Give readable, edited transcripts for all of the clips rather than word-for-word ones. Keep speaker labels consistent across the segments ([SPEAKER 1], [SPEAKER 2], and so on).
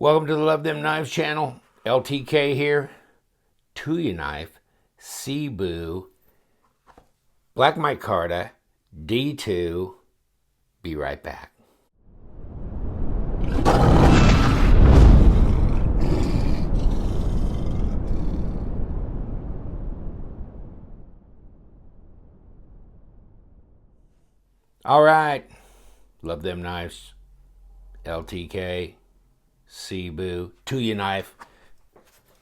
[SPEAKER 1] Welcome to the Love Them Knives channel. LTK here. Tuyaknife Cebu, Black Micarta, D2. Be right back. All right. Love Them Knives. LTK Cebu. Tuyaknife.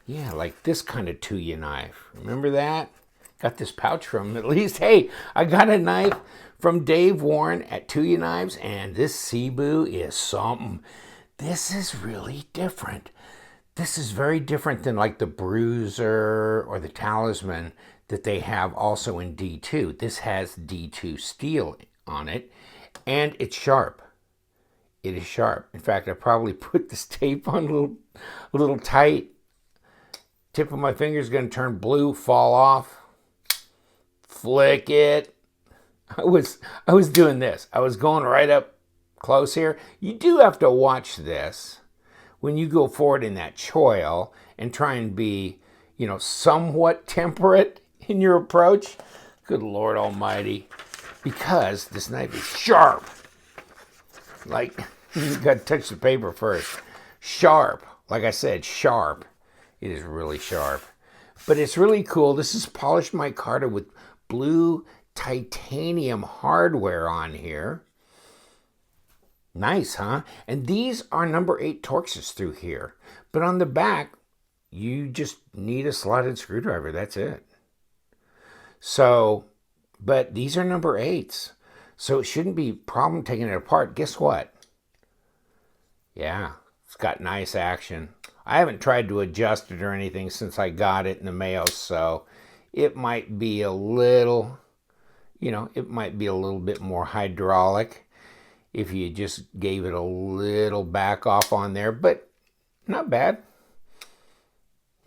[SPEAKER 1] Yeah, like this kind of Tuyaknife. Remember that? Got this pouch from him at least. Hey, I got a knife from Dave Warren at Tuyaknives, and this Cebu is something. This is really different. This is very different than like the Bruiser or the Talisman that they have also in D2. This has D2 steel on it, and it's sharp. It is sharp. In fact, I probably put this tape on a little tight. Tip of my finger is going to turn blue, fall off. Flick it. I was doing this. I was going right up close here. You do have to watch this when you go forward in that choil and try and be, somewhat temperate in your approach. Good Lord Almighty. Because this knife is sharp. Like, you got to touch the paper first. Sharp. Like I said, sharp. It is really sharp. But it's really cool. This is polished micarta with blue titanium hardware on here. Nice, huh? And these are number 8 Torxes through here. But on the back, you just need a slotted screwdriver. That's it. So, but these are number 8s. So it shouldn't be a problem taking it apart. Guess what? Yeah, it's got nice action. I haven't tried to adjust it or anything since I got it in the mail, so it might be a little, it might be a little bit more hydraulic if you just gave it a little back off on there, but not bad.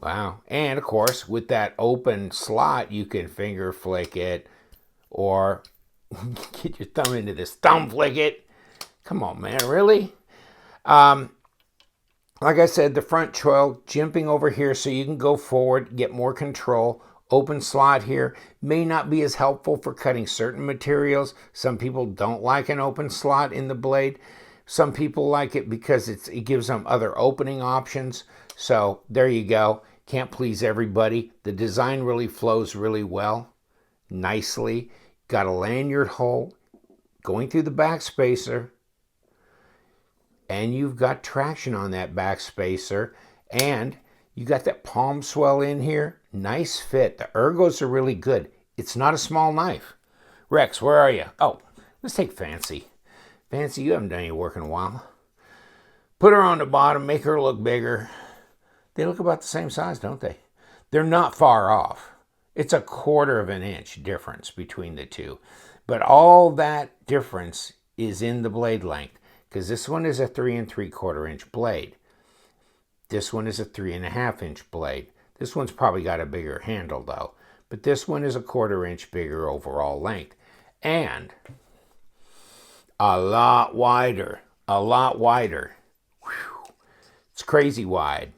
[SPEAKER 1] Wow. And of course, with that open slot, you can finger flick it or get your thumb into this, thumb flick it. Come on, man, really? Like I said, the front choil jimping over here so you can go forward, get more control. Open slot here may not be as helpful for cutting certain materials. Some people don't like an open slot in the blade. Some people like it because it gives them other opening options. So there you go. Can't please everybody. The design really flows really well, nicely. Got a lanyard hole going through the back spacer. And you've got traction on that back spacer. And you got that palm swell in here. Nice fit. The ergos are really good. It's not a small knife. Rex, where are you? Oh, let's take Fancy. Fancy, you haven't done any work in a while. Put her on the bottom, make her look bigger. They look about the same size, don't they? They're not far off. It's a 1/4 of an inch difference between the two. But all that difference is in the blade length. Because this one is a 3 3/4 inch blade. This one is a 3 1/2 inch blade. This one's probably got a bigger handle though. But this one is a 1/4 inch bigger overall length. And a lot wider. A lot wider. Whew. It's crazy wide.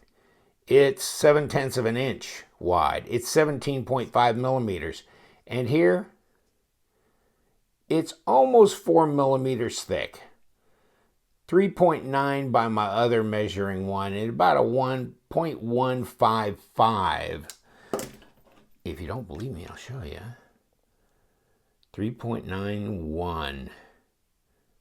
[SPEAKER 1] It's 7/10 of an inch wide. It's 17.5 millimeters. And here, it's almost 4 millimeters thick. 3.9 by my other measuring one, and about a 1.155. If you don't believe me, I'll show you. 3.91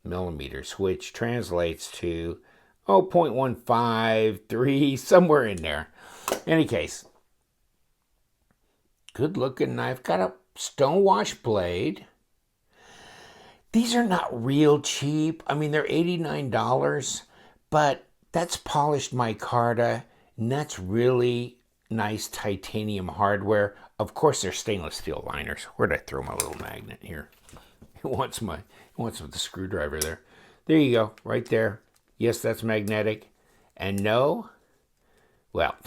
[SPEAKER 1] millimeters, which translates to 0.153, somewhere in there. In any case, good looking knife. Got a stonewash blade. These are not real cheap. I mean, they're $89, but that's polished micarta, and that's really nice titanium hardware. Of course, they're stainless steel liners. Where'd I throw my little magnet here? It wants the screwdriver there. There you go, right there. Yes, that's magnetic. And no, well,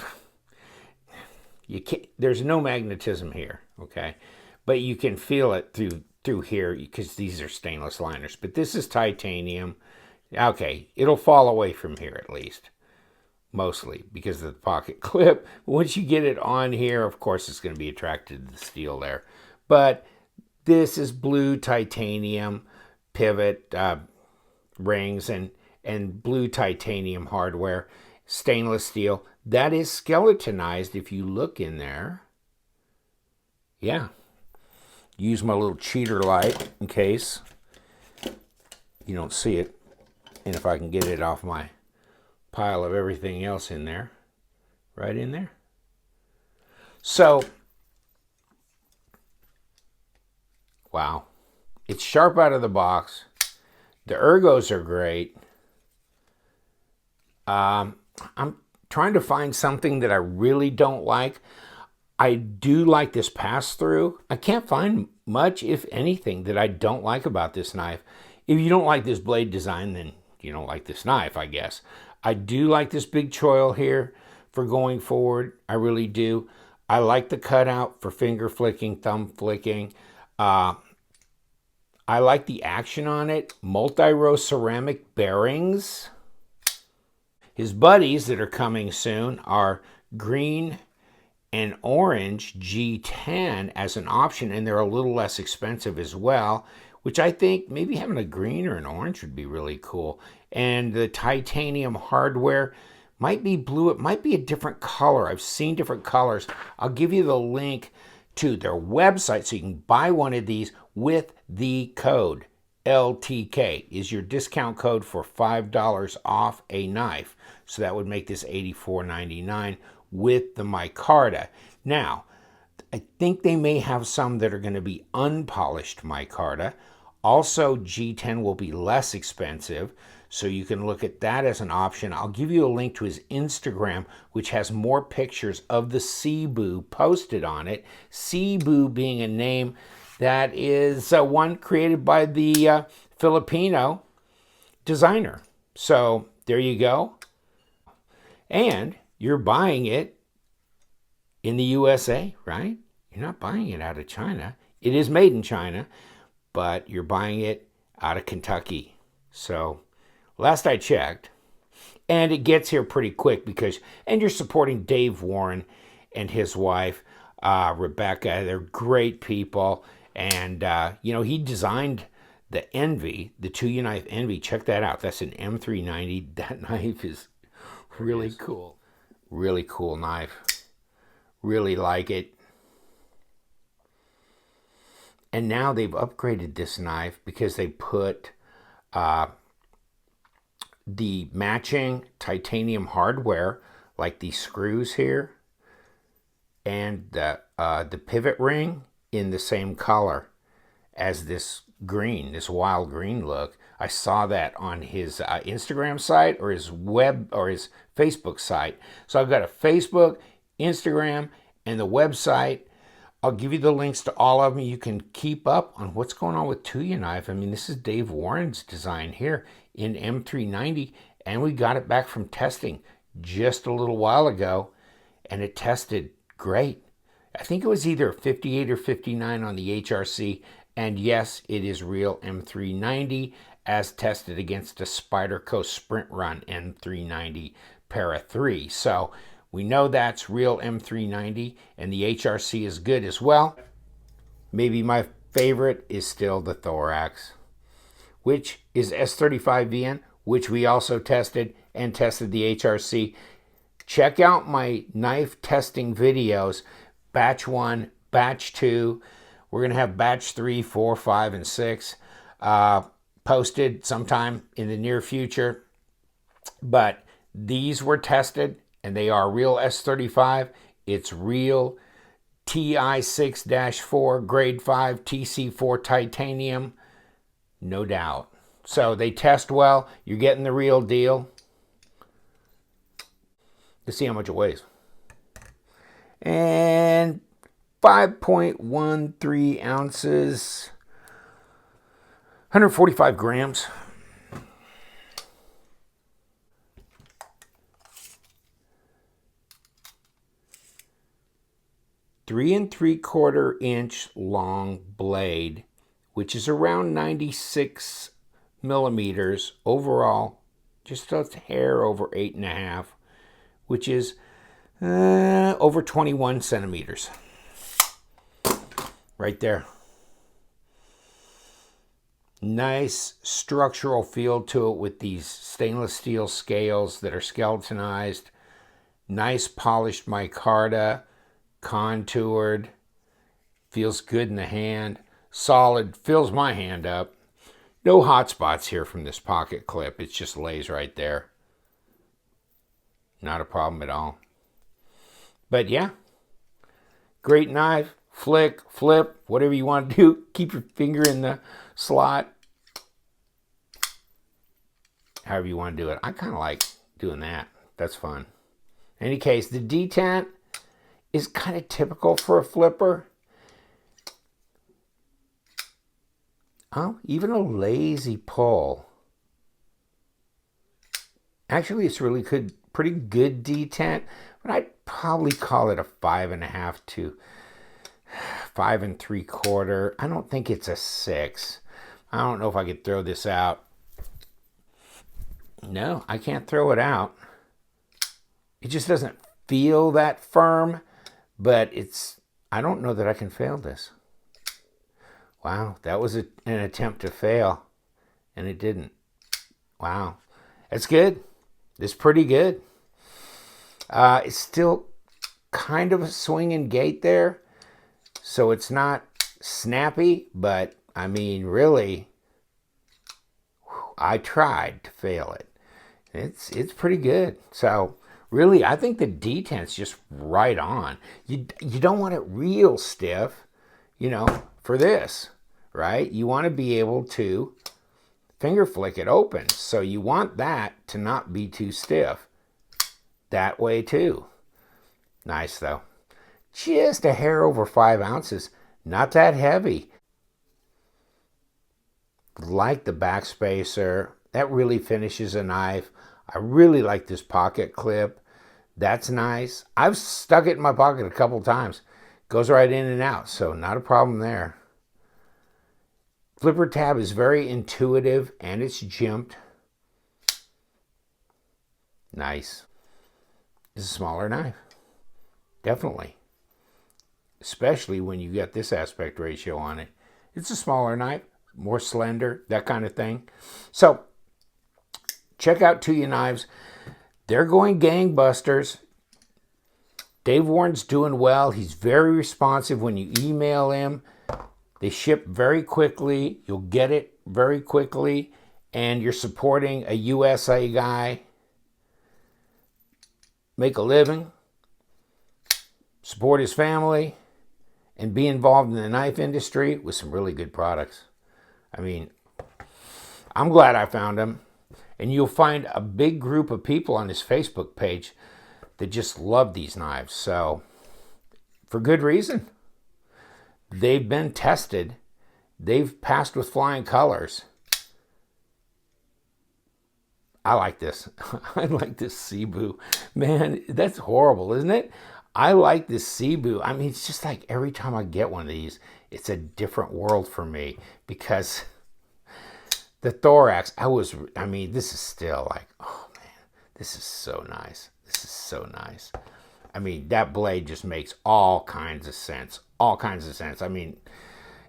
[SPEAKER 1] you can't. There's no magnetism here, okay? But you can feel it through here because these are stainless liners. But this is titanium. Okay, it'll fall away from here at least. mostly because of the pocket clip. Once you get it on here, of course, it's going to be attracted to the steel there. But this is blue titanium pivot rings and blue titanium hardware, stainless steel. That is skeletonized if you look in there. Yeah. Use my little cheater light in case you don't see it. And if I can get it off my pile of everything else in there. Right in there. So, wow. It's sharp out of the box. The ergos are great. I'm trying to find something that I really don't like. I do like this pass-through. I can't find much, if anything, that I don't like about this knife. If you don't like this blade design, then you don't like this knife, I guess. I do like this big choil here for going forward. I really do. I like the cutout for finger flicking, thumb flicking. I like the action on it. Multi-row ceramic bearings. His buddies that are coming soon are green and orange G10 as an option, and they're a little less expensive as well, which I think maybe having a green or an orange would be really cool. And the titanium hardware might be blue. It might be a different color. I've seen different colors. I'll give you the link to their website so you can buy one of these with the code LTK is your discount code for $5 off a knife. So that would make this $84.99 with the micarta. Now, I think they may have some that are going to be unpolished micarta. Also, G10 will be less expensive, so you can look at that as an option. I'll give you a link to his Instagram, which has more pictures of the Cebu posted on it. Cebu being a name that is one created by the Filipino designer. So there you go. And you're buying it in the USA, right? You're not buying it out of China. It is made in China, but you're buying it out of Kentucky. So last I checked, and it gets here pretty quick and you're supporting Dave Warren and his wife, Rebecca. They're great people. And, he designed the Envy, the Tuyaknife Envy. Check that out. That's an M390. That knife is really cool. Really cool knife. Really like it. And now they've upgraded this knife because they put the matching titanium hardware, like these screws here, and the pivot ring in the same color as this green, this wild green look. I saw that on his Instagram site or his Facebook site. So I've got a Facebook, Instagram, and the website. I'll give you the links to all of them. You can keep up on what's going on with Tuyaknife. I mean, this is Dave Warren's design here in M390, and we got it back from testing just a little while ago, and it tested great. I think it was either 58 or 59 on the HRC, and yes, it is real M390 as tested against a Spyderco Sprint Run M390 Para 3. So we know that's real M390, and the HRC is good as well. Maybe my favorite is still the Thorax, which is S35VN, which we also tested and tested the HRC. Check out my knife testing videos, batch 1, batch 2. We're going to have batch 3, 4, 5, and 6 posted sometime in the near future. But these were tested, and they are real S35. It's real TI6-4 grade 5 TC4 titanium, no doubt. So they test well. You're getting the real deal. Let's see how much it weighs. And 5.13 ounces, 145 grams. Three and 3/4 inch long blade, which is around 96 millimeters overall, just a hair over 8.5. which is over 21 centimeters. Right there. Nice structural feel to it with these stainless steel scales that are skeletonized. Nice polished micarta, contoured. Feels good in the hand. Solid, fills my hand up. No hot spots here from this pocket clip. It just lays right there. Not a problem at all. But yeah, great knife. Flick, flip, whatever you want to do. Keep your finger in the slot. However you want to do it. I kind of like doing that. That's fun. In any case, the detent is kind of typical for a flipper. Oh, even a lazy pull. Actually, it's really good, pretty good detent, but I'd probably call it a 5.5 to 5 3/4. I don't think it's a 6. I don't know if I could throw this out. No, I can't throw it out. It just doesn't feel that firm, but I don't know that I can fail this. Wow, that was an attempt to fail, and it didn't. Wow, that's good. It's pretty good. It's still kind of a swinging gait there, so it's not snappy, but I mean, really, I tried to fail it. It's pretty good. So really, I think the detent's just right on. You don't want it real stiff, for this, right? You want to be able to finger flick it open. So you want that to not be too stiff. That way too. Nice though. Just a hair over 5 ounces. Not that heavy. Like the backspacer. That really finishes a knife. I really like this pocket clip. That's nice. I've stuck it in my pocket a couple times. Goes right in and out, so not a problem there. Flipper tab is very intuitive and it's jimped. Nice. It's a smaller knife. Definitely. Especially when you get this aspect ratio on it. It's a smaller knife, more slender, that kind of thing. So, check out Tuyaknives. They're going gangbusters. Dave Warren's doing well. He's very responsive when you email him. They ship very quickly. You'll get it very quickly. And you're supporting a USA guy. Make a living. Support his family. And be involved in the knife industry with some really good products. I mean, I'm glad I found him. And you'll find a big group of people on his Facebook page that just love these knives. So, for good reason. They've been tested. They've passed with flying colors. I like this. I like this Cebu. Man, that's horrible, isn't it? I like this Cebu. I mean, it's just like every time I get one of these, it's a different world for me. Because the thorax, this is still like, oh man, this is so nice. This is so nice. I mean, that blade just makes all kinds of sense. All kinds of sense. I mean,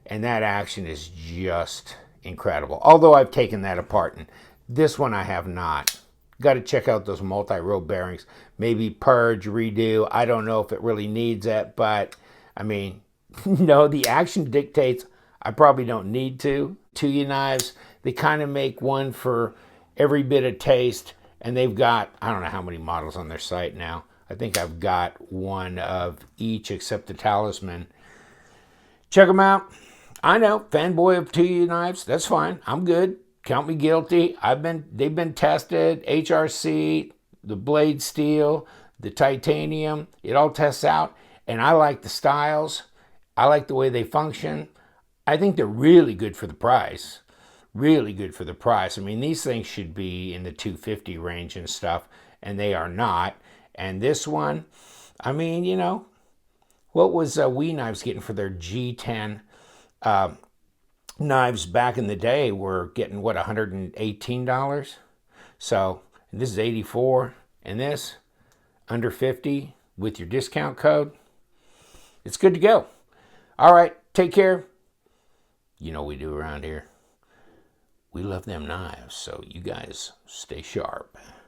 [SPEAKER 1] and that action is just incredible. Although I've taken that apart, and this one I have not. Got to check out those multi-row bearings. Maybe purge, redo. I don't know if it really needs it, but I mean, no, the action dictates I probably don't need to. Tuyaknives, they kind of make one for every bit of taste, and they've got, I don't know how many models on their site now. I think I've got one of each except the Talisman. Check them out. I know, fanboy of Tuyaknives. That's fine. I'm good. Count me guilty. They've been tested. HRC, the blade steel, the titanium. It all tests out. And I like the styles. I like the way they function. I think they're really good for the price. Really good for the price. I mean, these things should be in the $250 range and stuff, and they are not. And this one, I mean, what was We Knives getting for their G10 knives back in the day? Were getting, what, $118? So, and this is $84, and this, under 50 with your discount code, it's good to go. All right, take care. You know what we do around here. We love them knives, so you guys stay sharp.